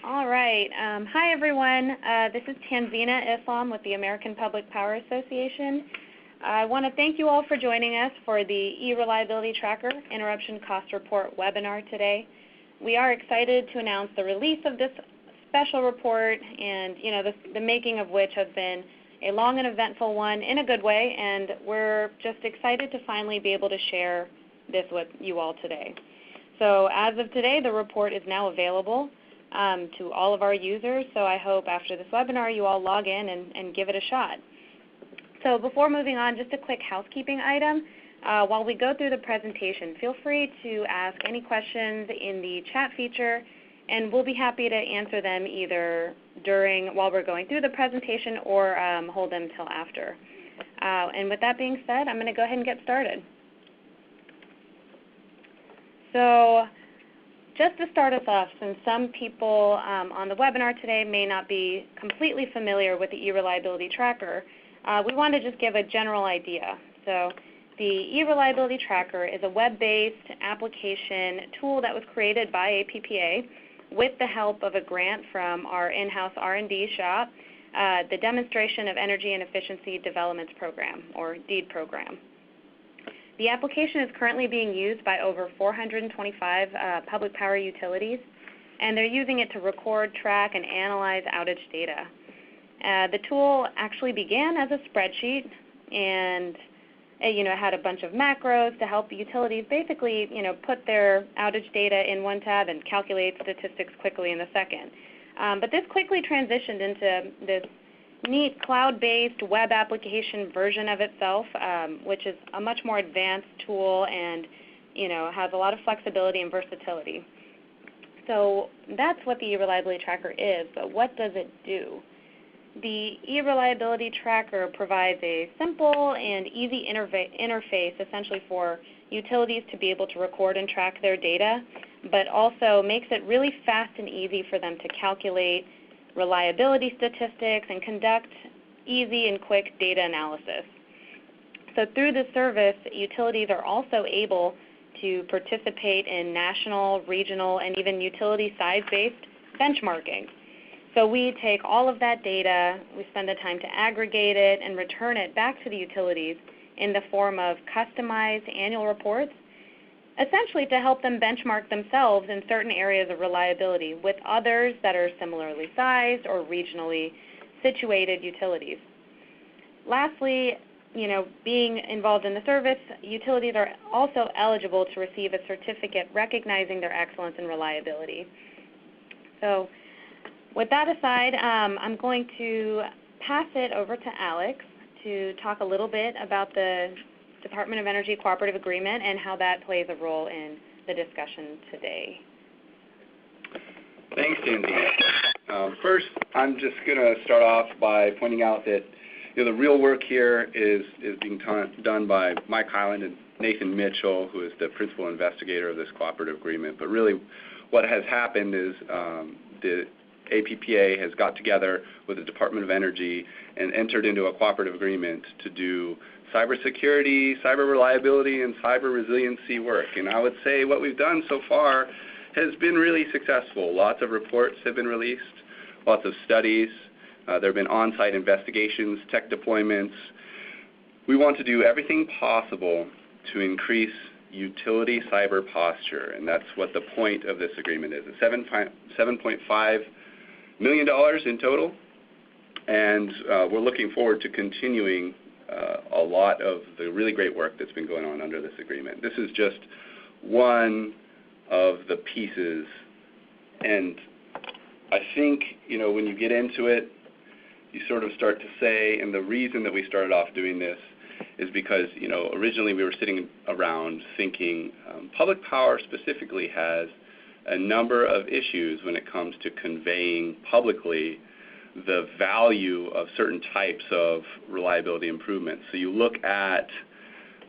All right. Hi, everyone. This is Tanzina Islam with the American Public Power Association. I want to thank you all for joining us for the eReliability Tracker Interruption Cost Report webinar today. We are excited to announce the release of this special report, and the making of which has been a long and eventful one in a good way, and we're just excited to finally be able to share this with you all today. So as of today, the report is now available to all of our users, so I hope after this webinar you all log in and give it a shot. So before moving on, just a quick housekeeping item. While we go through the presentation, feel free to ask any questions in the chat feature, and we'll be happy to answer them either while we're going through the presentation or hold them till after. And with that being said, I'm going to go ahead and get started. So just to start us off, since some people on the webinar today may not be completely familiar with the eReliability Tracker, we want to just give a general idea. So the eReliability Tracker is a web-based application tool that was created by APPA with the help of a grant from our in-house R&D shop, the Demonstration of Energy and Efficiency Developments Program, or DEED program. The application is currently being used by over 425 public power utilities, and they're using it to record, track, and analyze outage data. The tool actually began as a spreadsheet, and it had a bunch of macros to help the utilities basically put their outage data in one tab and calculate statistics quickly in the second. But this quickly transitioned into this neat cloud-based web application version of itself, which is a much more advanced tool and has a lot of flexibility and versatility. So that's what the eReliability Tracker is, but what does it do? The eReliability Tracker provides a simple and easy interface essentially for utilities to be able to record and track their data, but also makes it really fast and easy for them to calculate reliability statistics and conduct easy and quick data analysis. So through this service, utilities are also able to participate in national, regional, and even utility size-based benchmarking. So we take all of that data, we spend the time to aggregate it and return it back to the utilities in the form of customized annual reports, essentially to help them benchmark themselves in certain areas of reliability with others that are similarly sized or regionally situated utilities. Lastly, being involved in the service, utilities are also eligible to receive a certificate recognizing their excellence in reliability. So with that aside, I'm going to pass it over to Alex to talk a little bit about the Department of Energy Cooperative Agreement and how that plays a role in the discussion today. Thanks, Tanzina. First, I'm just going to start off by pointing out that the real work here is being done by Mike Highland and Nathan Mitchell, who is the principal investigator of this cooperative agreement. But really what has happened is the APPA has got together with the Department of Energy and entered into a cooperative agreement to do cybersecurity, cyber reliability, and cyber resiliency work. And I would say what we've done so far has been really successful. Lots of reports have been released, lots of studies. There have been on-site investigations, tech deployments. We want to do everything possible to increase utility cyber posture, and that's what the point of this agreement is. It's $7.5 million in total, and we're looking forward to continuing a lot of the really great work that's been going on under this agreement. This is just one of the pieces, and I think when you get into it, you sort of start to say, and the reason that we started off doing this is because originally we were sitting around thinking public power specifically has a number of issues when it comes to conveying publicly the value of certain types of reliability improvements. So you look at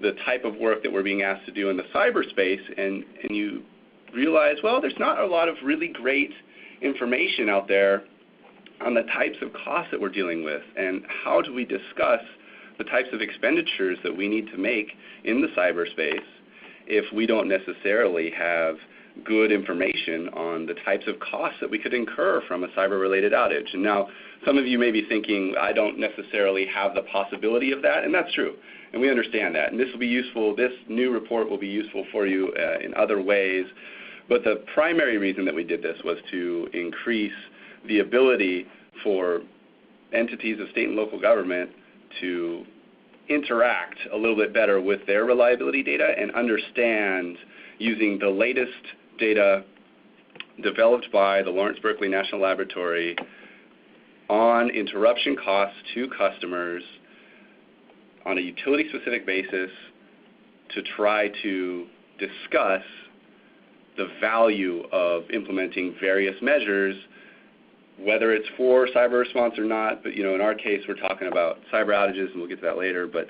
the type of work that we're being asked to do in the cyberspace, and you realize, well, there's not a lot of really great information out there on the types of costs that we're dealing with, and how do we discuss the types of expenditures that we need to make in the cyberspace if we don't necessarily have good information on the types of costs that we could incur from a cyber-related outage. And now, some of you may be thinking, I don't necessarily have the possibility of that, and that's true. And we understand that. And this will be useful, this new report will be useful for you in other ways. But the primary reason that we did this was to increase the ability for entities of state and local government to interact a little bit better with their reliability data and understand, using the latest data developed by the Lawrence Berkeley National Laboratory on interruption costs to customers on a utility-specific basis, to try to discuss the value of implementing various measures, whether it's for cyber response or not. But in our case, we're talking about cyber outages, and we'll get to that later. But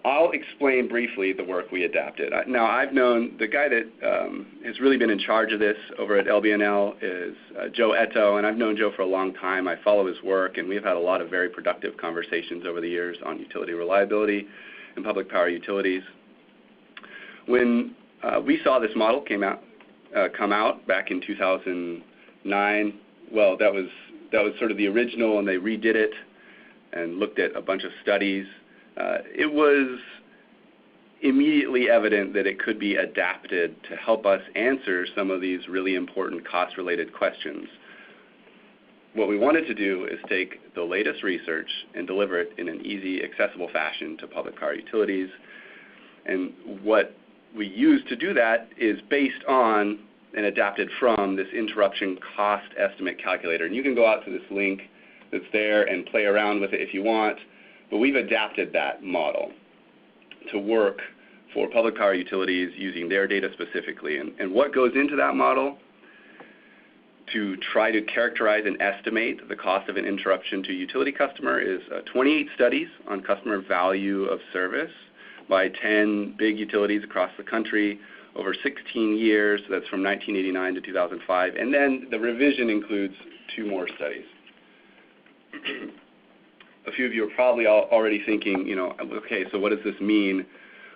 I'll explain briefly the work we adapted. Now, I've known the guy that has really been in charge of this over at LBNL is Joe Etto, and I've known Joe for a long time. I follow his work, and we've had a lot of very productive conversations over the years on utility reliability and public power utilities. When we saw this model come out back in 2009, well, that was sort of the original, and they redid it and looked at a bunch of studies. It was immediately evident that it could be adapted to help us answer some of these really important cost-related questions. What we wanted to do is take the latest research and deliver it in an easy, accessible fashion to public power utilities. And what we used to do that is based on and adapted from this interruption cost estimate calculator. And you can go out to this link that's there and play around with it if you want. But we've adapted that model to work for public power utilities using their data specifically. And what goes into that model to try to characterize and estimate the cost of an interruption to a utility customer is 28 studies on customer value of service by 10 big utilities across the country over 16 years. So that's from 1989 to 2005. And then the revision includes 2 more studies. A few of you are probably already thinking, okay, so what does this mean?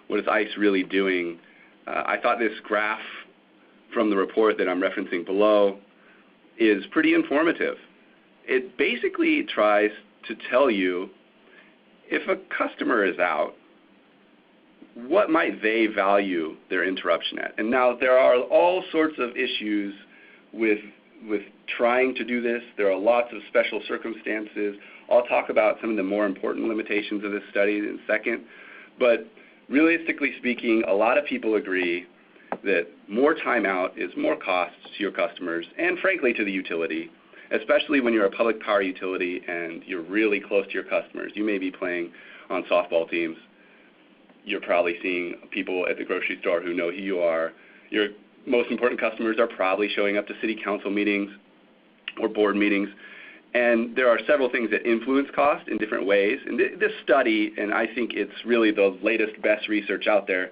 What is ICE really doing? I thought this graph from the report that I'm referencing below is pretty informative. It basically tries to tell you, if a customer is out, what might they value their interruption at? And now there are all sorts of issues with trying to do this. There are lots of special circumstances. I'll talk about some of the more important limitations of this study in a second. But realistically speaking, a lot of people agree that more time out is more costs to your customers and, frankly, to the utility, especially when you're a public power utility and you're really close to your customers. You may be playing on softball teams. You're probably seeing people at the grocery store who know who you are. Your most important customers are probably showing up to city council meetings or board meetings. And there are several things that influence cost in different ways. And this study, and I think it's really the latest, best research out there,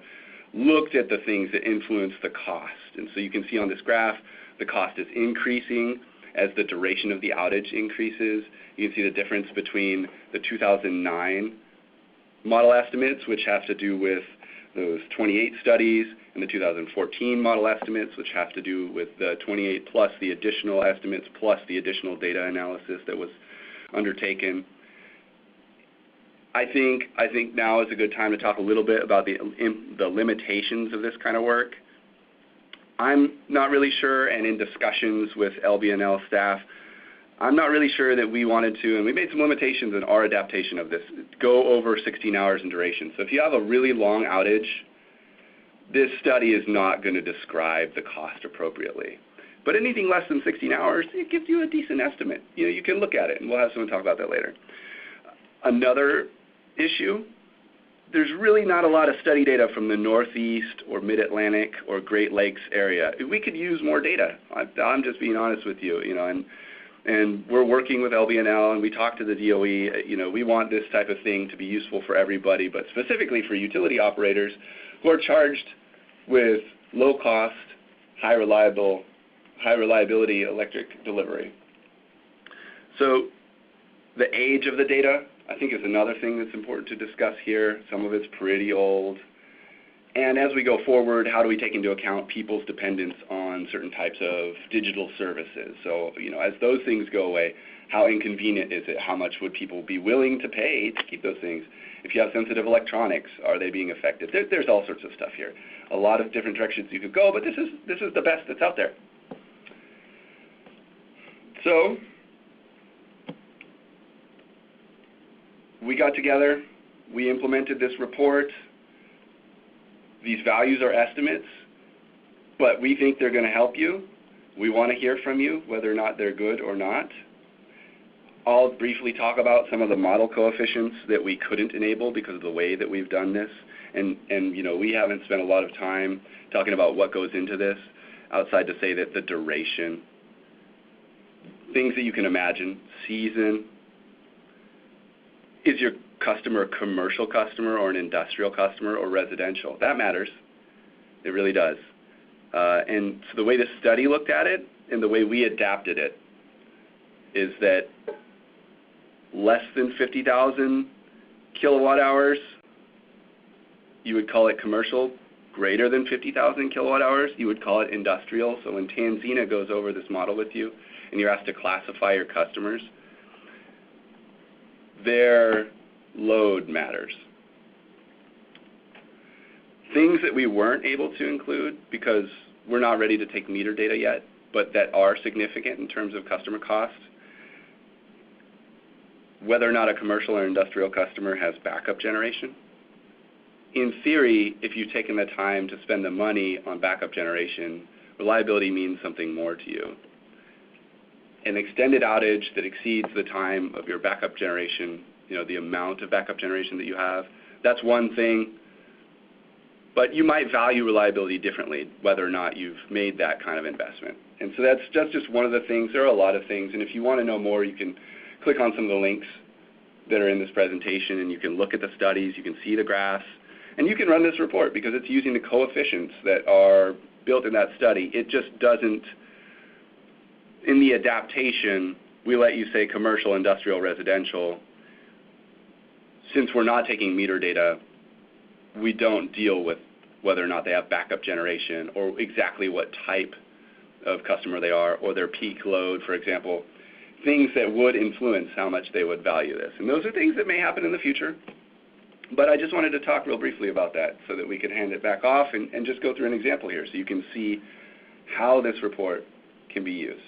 looked at the things that influence the cost. And so you can see on this graph, the cost is increasing as the duration of the outage increases. You can see the difference between the 2009 model estimates, which have to do with those 28 studies, and the 2014 model estimates, which have to do with the 28 plus the additional estimates plus the additional data analysis that was undertaken. I think now is a good time to talk a little bit about the limitations of this kind of work. I'm not really sure, and in discussions with LBNL staff, I'm not really sure that we wanted to, and we made some limitations in our adaptation of this, go over 16 hours in duration. So if you have a really long outage, this study is not going to describe the cost appropriately. But anything less than 16 hours, it gives you a decent estimate. You can look at it, and we'll have someone talk about that later. Another issue, there's really not a lot of study data from the Northeast or Mid-Atlantic or Great Lakes area. We could use more data. I'm just being honest with you, and we're working with LBNL, and we talk to the DOE. We want this type of thing to be useful for everybody, but specifically for utility operators who are charged with low-cost, high reliability electric delivery. So the age of the data, I think, is another thing that's important to discuss here. Some of it's pretty old. And as we go forward, how do we take into account people's dependence on certain types of digital services? So, as those things go away, how inconvenient is it? How much would people be willing to pay to keep those things? If you have sensitive electronics, are they being affected? There's all sorts of stuff here. A lot of different directions you could go, but this is the best that's out there. So, we got together, we implemented this report. These values are estimates, but we think they're going to help you. We want to hear from you, whether or not they're good or not. I'll briefly talk about some of the model coefficients that we couldn't enable because of the way that we've done this. And we haven't spent a lot of time talking about what goes into this, outside to say that the duration, things that you can imagine, season, is your customer a commercial customer or an industrial customer or residential? That matters. It really does. And so the way the study looked at it and the way we adapted it is that less than 50,000 kilowatt hours, you would call it commercial. Greater than 50,000 kilowatt hours, you would call it industrial. So when Tanzina goes over this model with you and you're asked to classify your customers, their load matters. Things that we weren't able to include because we're not ready to take meter data yet, but that are significant in terms of customer cost. Whether or not a commercial or industrial customer has backup generation. In theory, if you've taken the time to spend the money on backup generation, reliability means something more to you. An extended outage that exceeds the time of your backup generation, the amount of backup generation that you have, that's one thing. But you might value reliability differently, whether or not you've made that kind of investment. And so that's just one of the things. There are a lot of things. And if you want to know more, you can click on some of the links that are in this presentation, and you can look at the studies, you can see the graphs, and you can run this report because it's using the coefficients that are built in that study. It just doesn't, in the adaptation, we let you say commercial, industrial, residential. Since we're not taking meter data, we don't deal with whether or not they have backup generation or exactly what type of customer they are or their peak load, for example, things that would influence how much they would value this. And those are things that may happen in the future. But I just wanted to talk real briefly about that so that we could hand it back off and just go through an example here so you can see how this report can be used.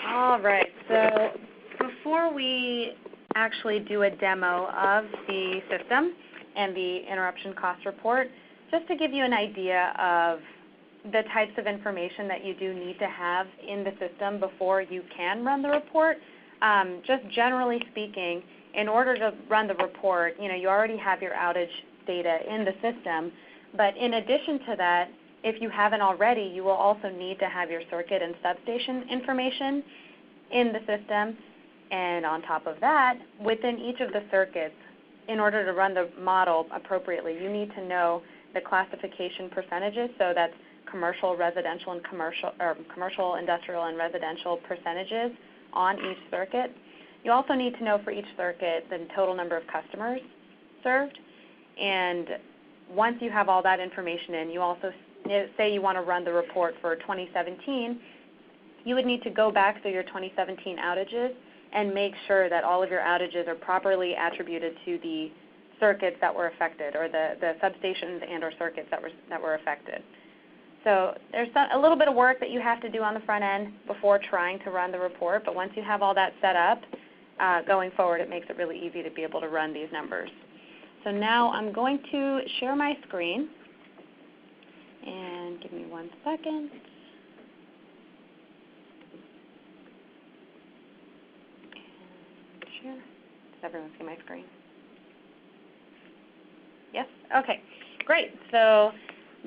All right, so before we actually do a demo of the system and the interruption cost report, just to give you an idea of the types of information that you do need to have in the system before you can run the report. Just generally speaking, in order to run the report, you already have your outage data in the system, but in addition to that, if you haven't already, you will also need to have your circuit and substation information in the system. And on top of that, within each of the circuits, in order to run the model appropriately, you need to know the classification percentages, so that's commercial, residential, and commercial, industrial, and residential percentages on each circuit. You also need to know for each circuit the total number of customers served. And once you have all that information in, you also say you want to run the report for 2017, you would need to go back through your 2017 outages and make sure that all of your outages are properly attributed to the circuits that were affected, or the substations and or circuits that were affected. So there's a little bit of work that you have to do on the front end before trying to run the report, but once you have all that set up, going forward, it makes it really easy to be able to run these numbers. So now I'm going to share my screen, and give me 1 second. And share. Does everyone see my screen? Yes? Okay, great. So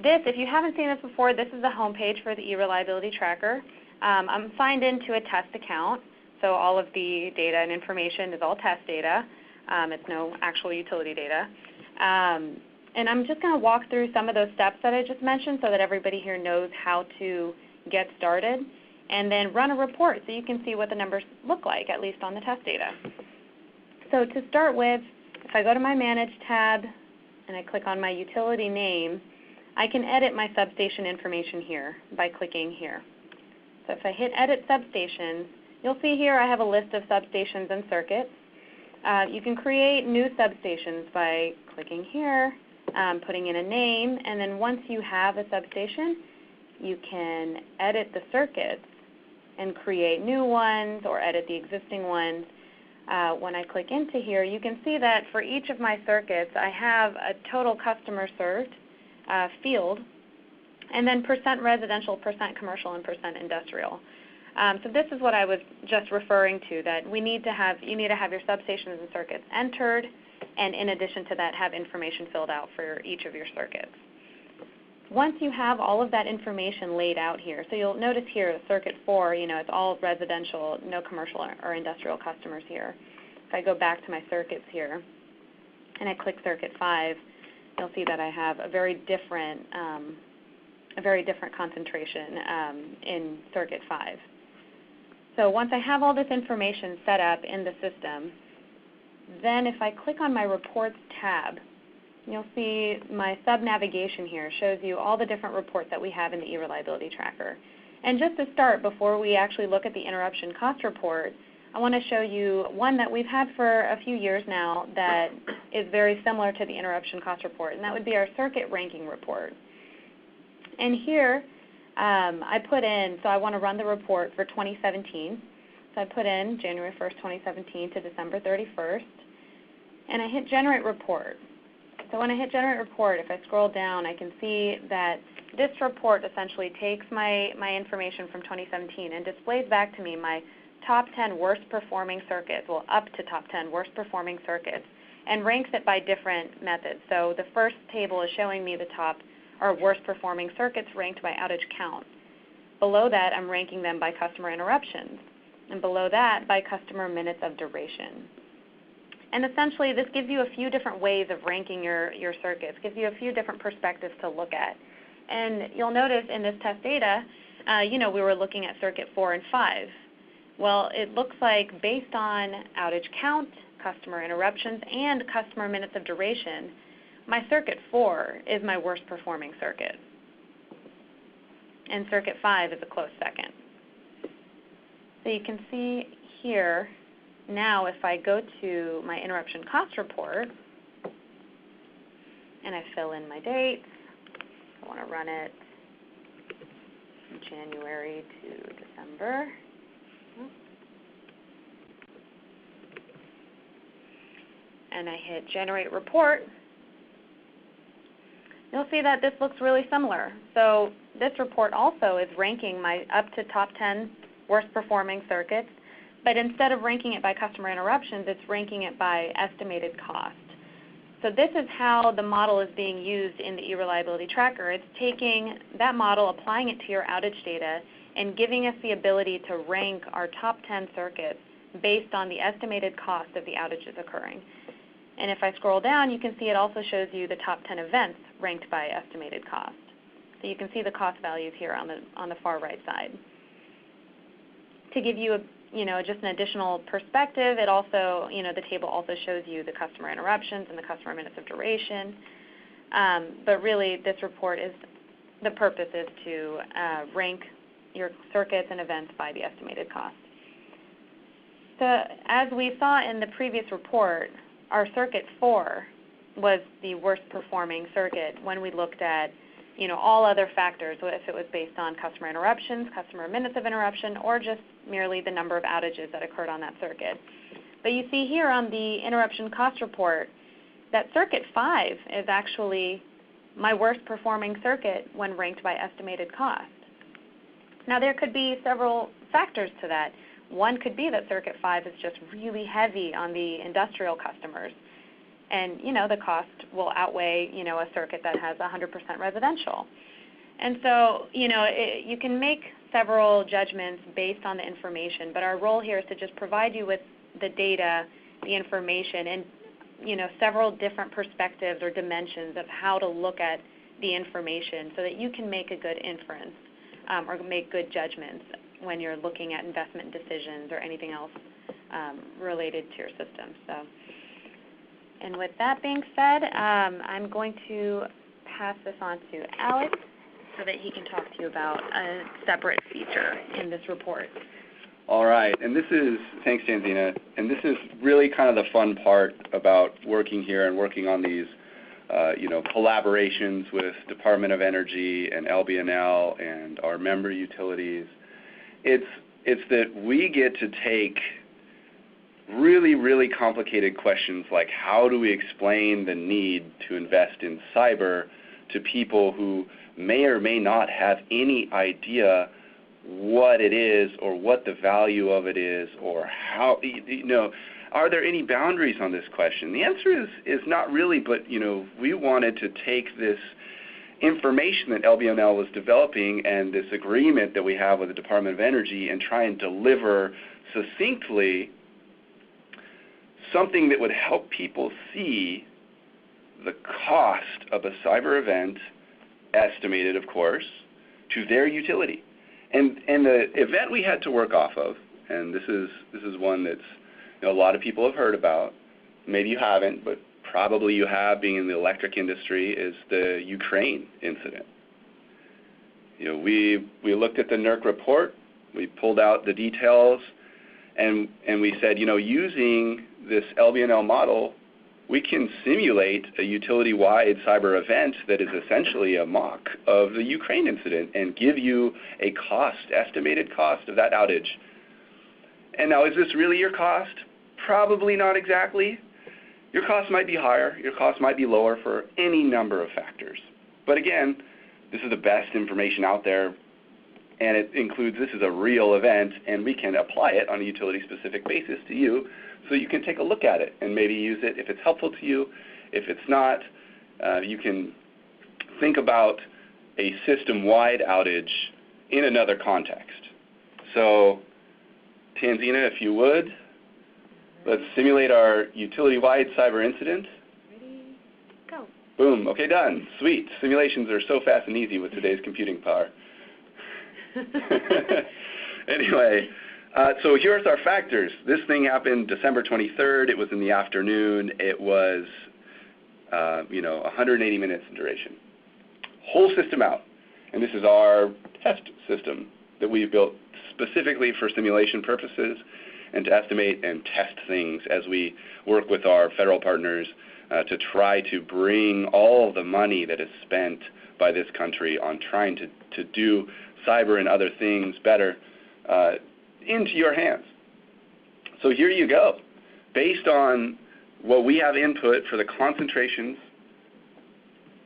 this, if you haven't seen this before, this is the home page for the eReliability tracker. I'm signed into a test account, so all of the data and information is all test data. It's no actual utility data. And I'm just going to walk through some of those steps that I just mentioned so that everybody here knows how to get started, and then run a report so you can see what the numbers look like, at least on the test data. So to start with, if I go to my Manage tab and I click on my utility name, I can edit my substation information here by clicking here. So if I hit Edit Substations, you'll see here I have a list of substations and circuits. You can create new substations by clicking here, putting in a name, and then once you have a substation, you can edit the circuits and create new ones or edit the existing ones. When I click into here, you can see that for each of my circuits, I have a total customer served field, and then percent residential, percent commercial, and percent industrial. So this is what I was just referring to, that you need to have your substations and circuits entered, and in addition to that, have information filled out for each of your circuits. Once you have all of that information laid out here, so you'll notice here, circuit 4, it's all residential, no commercial or industrial customers here. If I go back to my circuits here, and I click circuit 5, you'll see that I have a very different concentration in circuit 5. So once I have all this information set up in the system, then if I click on my Reports tab, you'll see my sub-navigation here shows you all the different reports that we have in the eReliability tracker. And just to start, before we actually look at the interruption cost report, I want to show you one that we've had for a few years now that is very similar to the interruption cost report, and that would be our circuit ranking report. And here I put in, so I want to run the report for 2017. So I put in January 1st, 2017 to December 31st, and I hit Generate Report. So when I hit Generate Report, if I scroll down, I can see that this report essentially takes my information from 2017 and displays back to me my top 10 worst performing circuits, well, up to top 10 worst performing circuits, and ranks it by different methods. So the first table is showing me the top or worst performing circuits ranked by outage count. Below that, I'm ranking them by customer interruptions, and below that by customer minutes of duration. And essentially, this gives you a few different ways of ranking your circuits, gives you a few different perspectives to look at. And you'll notice in this test data, we were looking at circuit 4 and 5. Well, it looks like based on outage count, customer interruptions, and customer minutes of duration, my circuit 4 is my worst performing circuit. And circuit 5 is a close second. So you can see here, now if I go to my interruption cost report and I fill in my dates, I want to run it from January to December. And I hit Generate Report, you'll see that this looks really similar. So this report also is ranking my up to top 10 worst performing circuits, but instead of ranking it by customer interruptions, it's ranking it by estimated cost. So this is how the model is being used in the eReliability tracker. It's taking that model, applying it to your outage data, and giving us the ability to rank our top 10 circuits based on the estimated cost of the outages occurring. And if I scroll down, you can see it also shows you the top 10 events ranked by estimated cost. So you can see the cost values here on the far right side. To give you just an additional perspective, it also, the table also shows you the customer interruptions and the customer minutes of duration. But really, this report the purpose is to rank your circuits and events by the estimated cost. So as we saw in the previous report, our circuit 4 was the worst performing circuit when we looked at all other factors, if it was based on customer interruptions, customer minutes of interruption, or just merely the number of outages that occurred on that circuit. But you see here on the interruption cost report that circuit 5 is actually my worst performing circuit when ranked by estimated cost. Now there could be several factors to that. One could be that circuit 5 is just really heavy on the industrial customers. And the cost will outweigh a circuit that has 100% residential. And so you can make several judgments based on the information, but our role here is to just provide you with the data, the information, and several different perspectives or dimensions of how to look at the information so that you can make a good inference or make good judgments when you're looking at investment decisions or anything else related to your system. And with that being said, I'm going to pass this on to Alex so that he can talk to you about a separate feature in this report. All right, and thanks Tanzina, and this is really kind of the fun part about working here and working on these collaborations with Department of Energy and LBNL and our member utilities. It's that we get to take really, really complicated questions like how do we explain the need to invest in cyber to people who may or may not have any idea what it is or what the value of it is or how, are there any boundaries on this question? The answer is not really, but we wanted to take this information that LBNL was developing and this agreement that we have with the Department of Energy and try and deliver succinctly something that would help people see the cost of a cyber event, estimated of course, to their utility. And the event we had to work off of, and this is one that's a lot of people have heard about, maybe you haven't, but probably you have, being in the electric industry, is the Ukraine incident. We looked at the NERC report, we pulled out the details, and we said, using this LBNL model, we can simulate a utility-wide cyber event that is essentially a mock of the Ukraine incident and give you a estimated cost of that outage. And now, is this really your cost? Probably not exactly. Your cost might be higher, your cost might be lower for any number of factors. But again, this is the best information out there, and it includes this is a real event, and we can apply it on a utility-specific basis to you so you can take a look at it and maybe use it if it's helpful to you. If it's not, you can think about a system-wide outage in another context. So, Tanzina, if you would, let's simulate our utility-wide cyber incident. Ready, go. Boom, okay, done. Sweet. Simulations are so fast and easy with today's computing power. Anyway, so here's our factors. This thing happened December 23rd. It was in the afternoon. It was, 180 minutes in duration. Whole system out. And this is our test system that we built specifically for simulation purposes and to estimate and test things as we work with our federal partners to try to bring all the money that is spent by this country on trying to do cyber and other things better into your hands. So here you go. Based on what we have input for the concentrations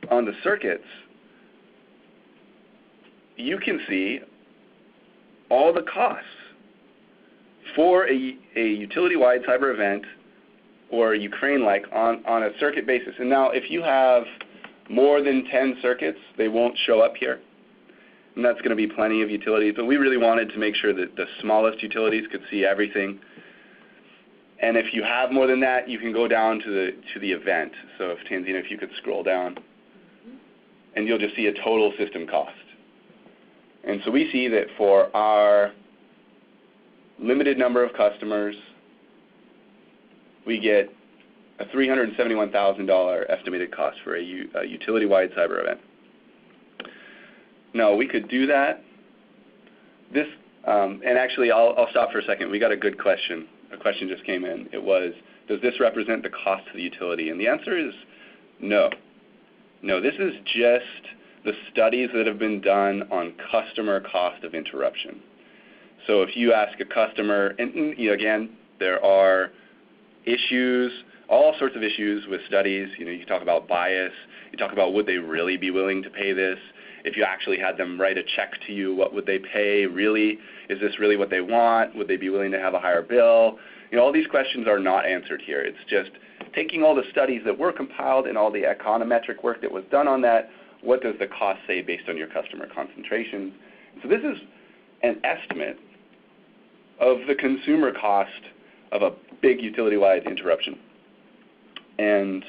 on the circuits, you can see all the costs for a utility-wide cyber event or Ukraine-like on a circuit basis. And now if you have more than 10 circuits, they won't show up here. And that's going to be plenty of utilities, but we really wanted to make sure that the smallest utilities could see everything. And if you have more than that, you can go down to the event. So if Tanzina, if you could scroll down, and you'll just see a total system cost. And so we see that for our limited number of customers, we get a $371,000 estimated cost for a utility-wide cyber event. Now, we could do that. This, and actually, I'll stop for a second. We got a good question. A question just came in. It was, does this represent the cost of the utility? And the answer is no. No, this is just the studies that have been done on customer cost of interruption. So if you ask a customer, and again, there are issues, all sorts of issues with studies. You talk about bias. You talk about would they really be willing to pay this? If you actually had them write a check to you, what would they pay? Really, is this really what they want? Would they be willing to have a higher bill? All these questions are not answered here. It's just taking all the studies that were compiled and all the econometric work that was done on that, what does the cost say based on your customer concentration? So this is an estimate of the consumer cost of a big utility-wide interruption. And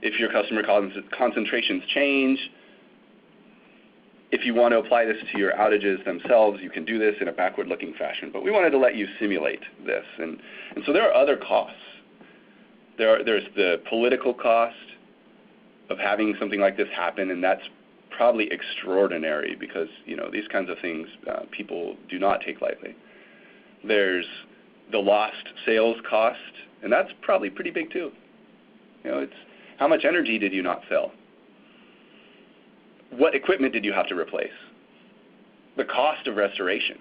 if your customer concentrations change, if you want to apply this to your outages themselves, you can do this in a backward-looking fashion. But we wanted to let you simulate this. And so there are other costs There's the political cost of having something like this happen, and that's probably extraordinary because these kinds of things people do not take lightly. There's the lost sales cost, and that's probably pretty big too. It's how much energy did you not sell? What equipment did you have to replace? The cost of restoration.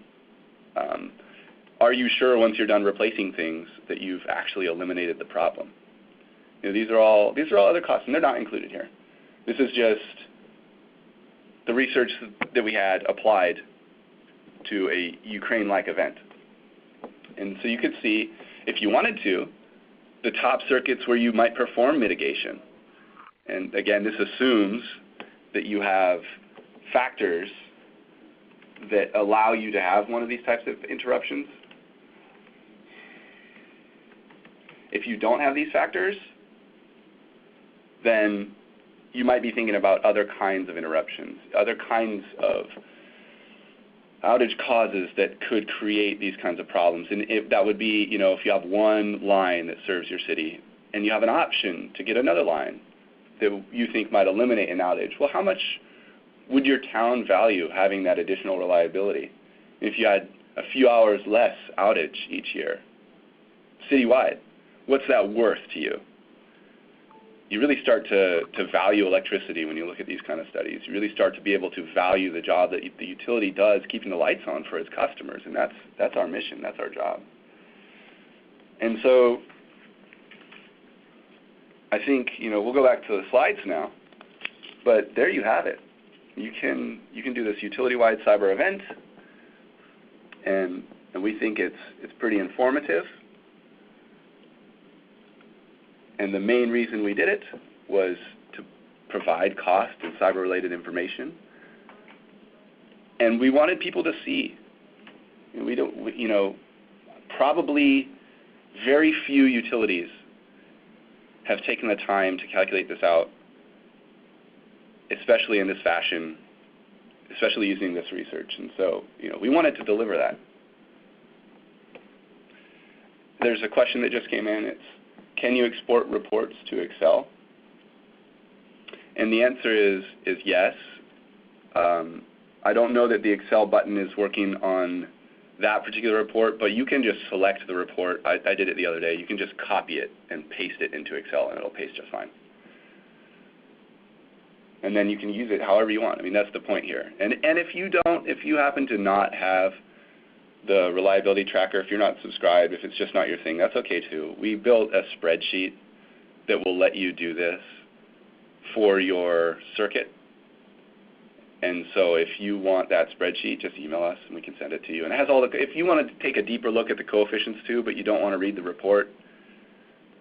Are you sure once you're done replacing things that you've actually eliminated the problem? These are all other costs, and they're not included here. This is just the research that we had applied to a Ukraine-like event. And so you could see, if you wanted to, the top circuits where you might perform mitigation. And again, this assumes that you have factors that allow you to have one of these types of interruptions. If you don't have these factors, then you might be thinking about other kinds of interruptions, other kinds of outage causes that could create these kinds of problems. And that would be, if you have one line that serves your city and you have an option to get another line that you think might eliminate an outage, well, how much would your town value having that additional reliability if you had a few hours less outage each year, citywide? What's that worth to you? You really start to value electricity when you look at these kind of studies. You really start to be able to value the job that the utility does keeping the lights on for its customers, and that's our mission, that's our job. And so I think, we'll go back to the slides now, but there you have it. You can do this utility-wide cyber event, and we think it's pretty informative. And the main reason we did it was to provide cost and cyber-related information. And we wanted people to see. Probably very few utilities have taken the time to calculate this out, especially in this fashion, especially using this research. And so, we wanted to deliver that. There's a question that just came in. It's, can you export reports to Excel? And the answer is yes. I don't know that the Excel button is working on that particular report, but you can just select the report. I did it the other day. You can just copy it and paste it into Excel, and it'll paste just fine. And then you can use it however you want. I mean, that's the point here. And if you happen to not have the reliability tracker, if you're not subscribed, if it's just not your thing, that's okay too. We built a spreadsheet that will let you do this for your circuit. And so if you want that spreadsheet, just email us and we can send it to you. And it has all the, if you want to take a deeper look at the coefficients too, but you don't want to read the report,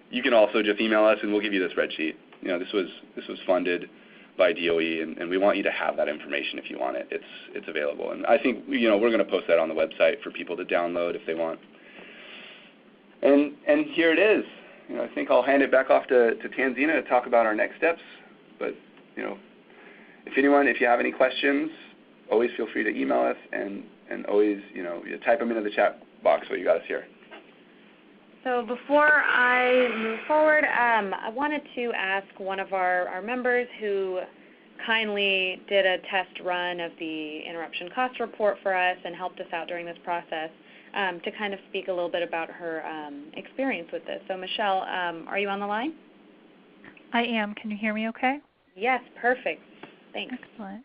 you can also just email us and we'll give you the spreadsheet. This was funded by DOE, and we want you to have that information if you want it. It's available, and I think we're going to post that on the website for people to download if they want. And here it is. I think I'll hand it back off to Tanzina to talk about our next steps. But if you have any questions, always feel free to email us, and always you type them into the chat box so you got us here. So before I move forward, I wanted to ask one of our members who kindly did a test run of the interruption cost report for us and helped us out during this process to kind of speak a little bit about her experience with this. So Michelle, are you on the line? I am. Can you hear me okay? Yes, perfect. Thanks. Excellent.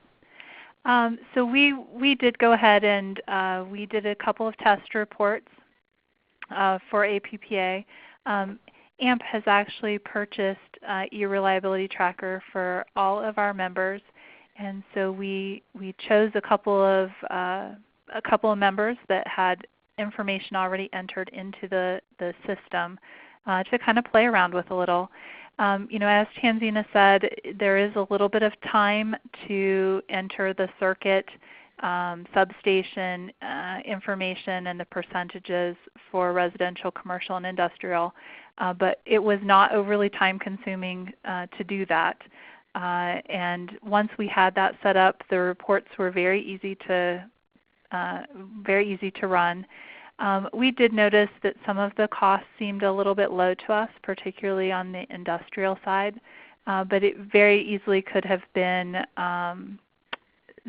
So we did go ahead and we did a couple of test reports for APPA. AMP has actually purchased eReliability Tracker for all of our members, and so we chose a couple of members that had information already entered into the system to kind of play around with a little. As Tanzina said, there is a little bit of time to enter the circuit substation information and the percentages for residential, commercial, and industrial, but it was not overly time consuming to do that. And once we had that set up, the reports were very easy to run. We did notice that some of the costs seemed a little bit low to us, particularly on the industrial side, but it very easily could have been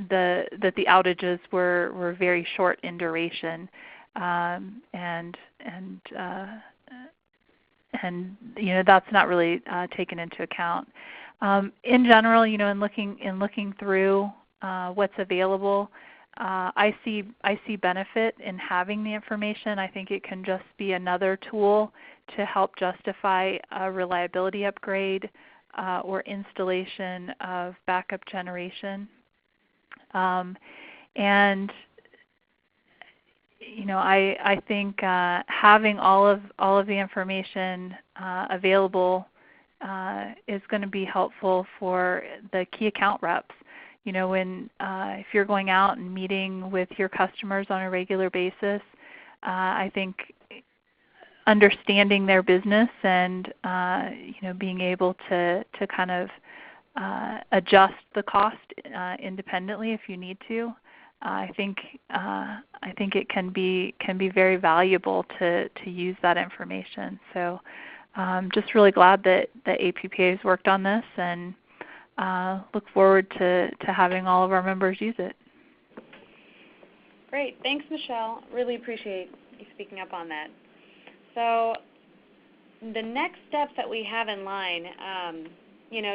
that the outages were very short in duration, and that's not really taken into account. In general, in looking through what's available, I see benefit in having the information. I think it can just be another tool to help justify a reliability upgrade or installation of backup generation. And I think having all of the information available is going to be helpful for the key account reps. If you're going out and meeting with your customers on a regular basis, I think understanding their business and being able to kind of adjust the cost independently if you need to. I think it can be very valuable to use that information. So just really glad that the APPA has worked on this, and look forward to having all of our members use it. Great. Thanks, Michelle. Really appreciate you speaking up on that. So the next steps that we have in line,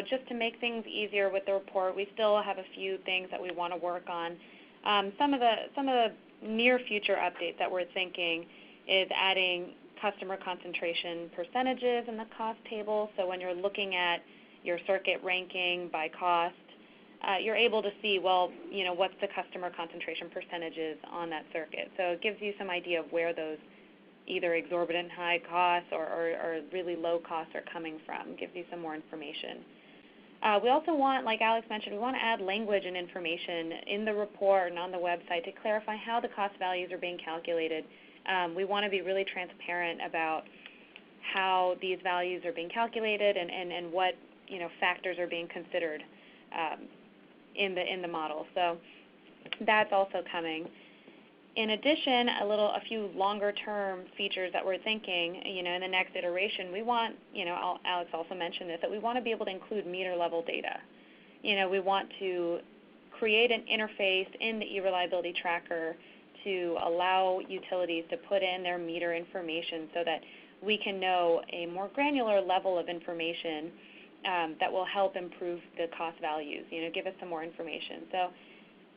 just to make things easier with the report, we still have a few things that we want to work on. Some of the near future updates that we're thinking is adding customer concentration percentages in the cost table. So when you're looking at your circuit ranking by cost, you're able to see, what's the customer concentration percentages on that circuit. So it gives you some idea of where those either exorbitant high costs or really low costs are coming from. Gives you some more information. We also want, like Alex mentioned, we want to add language and information in the report and on the website to clarify how the cost values are being calculated. We want to be really transparent about how these values are being calculated and what factors are being considered in the model. So that's also coming. In addition, a few longer-term features that we're thinking, in the next iteration, we want, Alex also mentioned this, that we want to be able to include meter-level data. We want to create an interface in the eReliability tracker to allow utilities to put in their meter information so that we can know a more granular level of information that will help improve the cost values, give us some more information. So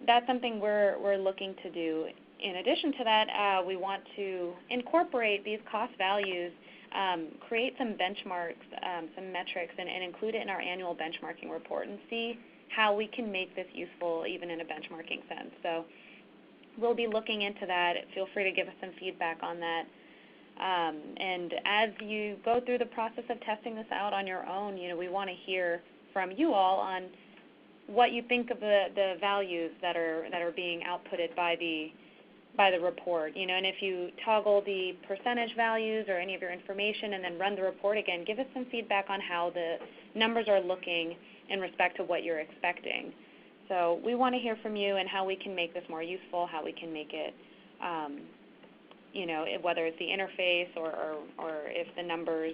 that's something we're looking to do. In addition to that, we want to incorporate these cost values, create some benchmarks, some metrics, and include it in our annual benchmarking report and see how we can make this useful even in a benchmarking sense. So we'll be looking into that. Feel free to give us some feedback on that. And as you go through the process of testing this out on your own, we want to hear from you all on what you think of the values that are being outputted by the report, and if you toggle the percentage values or any of your information and then run the report again, give us some feedback on how the numbers are looking in respect to what you're expecting. So we want to hear from you and how we can make this more useful, how we can make it, whether it's the interface or if the numbers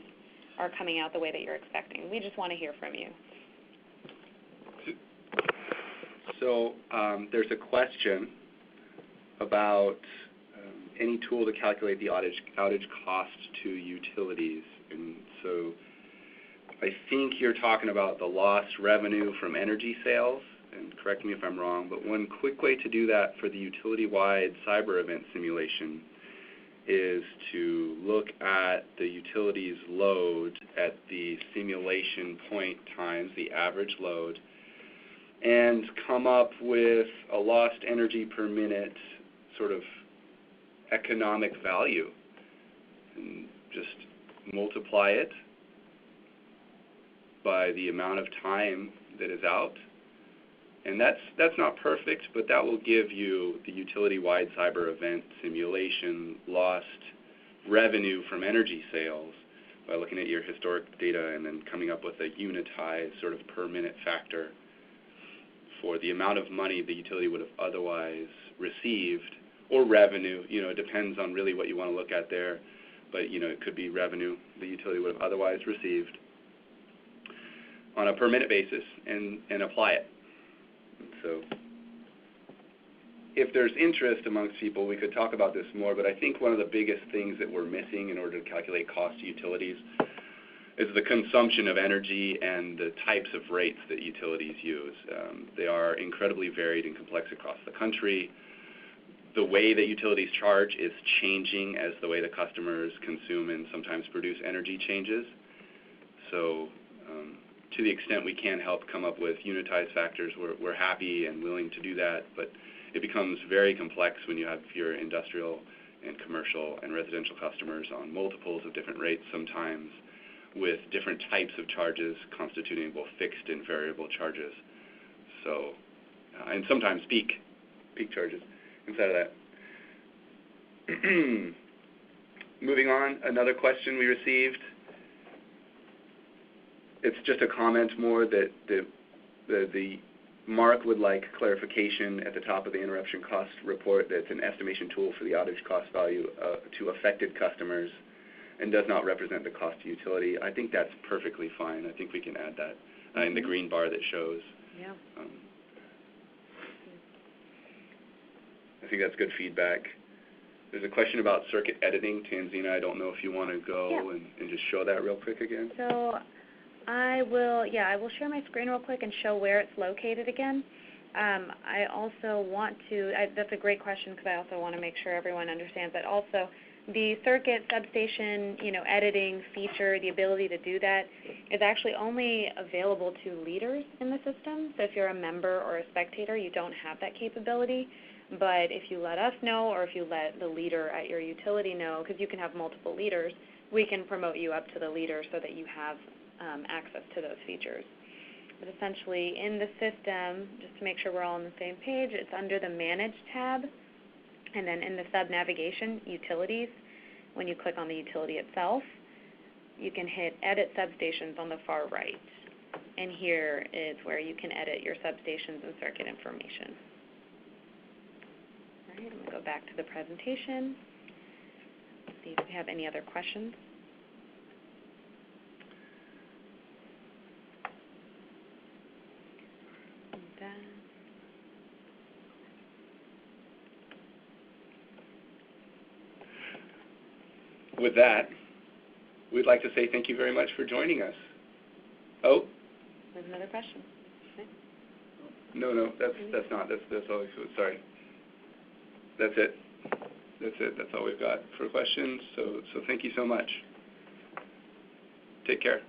are coming out the way that you're expecting. We just want to hear from you. So there's a question about any tool to calculate the outage cost to utilities. And so I think you're talking about the lost revenue from energy sales, and correct me if I'm wrong, but one quick way to do that for the utility-wide cyber event simulation is to look at the utility's load at the simulation point times the average load and come up with a lost energy per minute sort of economic value, and just multiply it by the amount of time that is out. And that's not perfect, but that will give you the utility-wide cyber event simulation lost revenue from energy sales by looking at your historic data and then coming up with a unitized sort of per minute factor for the amount of money the utility would have otherwise received or revenue. It depends on really what you want to look at there, but it could be revenue the utility would have otherwise received on a per minute basis and apply it. So if there's interest amongst people, we could talk about this more, but I think one of the biggest things that we're missing in order to calculate cost to utilities is the consumption of energy and the types of rates that utilities use. They are incredibly varied and complex across the country. The way that utilities charge is changing as the way the customers consume and sometimes produce energy changes. So to the extent we can help come up with unitized factors, we're happy and willing to do that, but it becomes very complex when you have your industrial and commercial and residential customers on multiples of different rates sometimes, with different types of charges constituting both fixed and variable charges. So, and sometimes peak charges inside of that. Moving on, another question we received. It's just a comment more that the Mark would like clarification at the top of the interruption cost report that's an estimation tool for the outage cost value to affected customers and does not represent the cost to utility. I think that's perfectly fine. I think we can add that in the green bar that shows. Yeah. I think that's good feedback. There's a question about circuit editing. Tanzina, I don't know if you want to go and just show that real quick again. So I will share my screen real quick and show where it's located again. I also want to, that's a great question because I also want to make sure everyone understands that also the circuit substation, editing feature, the ability to do that is actually only available to leaders in the system. So if you're a member or a spectator, you don't have that capability. But if you let us know or if you let the leader at your utility know, because you can have multiple leaders, we can promote you up to the leader so that you have access to those features. But essentially in the system, just to make sure we're all on the same page, it's under the Manage tab, and then in the sub-navigation, Utilities, when you click on the utility itself, you can hit Edit Substations on the far right. And here is where you can edit your substations and circuit information. All right, I'm going to go back to the presentation, see if we have any other questions. With that, we'd like to say thank you very much for joining us. Oh? There's another question. Okay. No, that's not. That's all. Sorry. That's it. That's all we've got for questions. So thank you so much. Take care.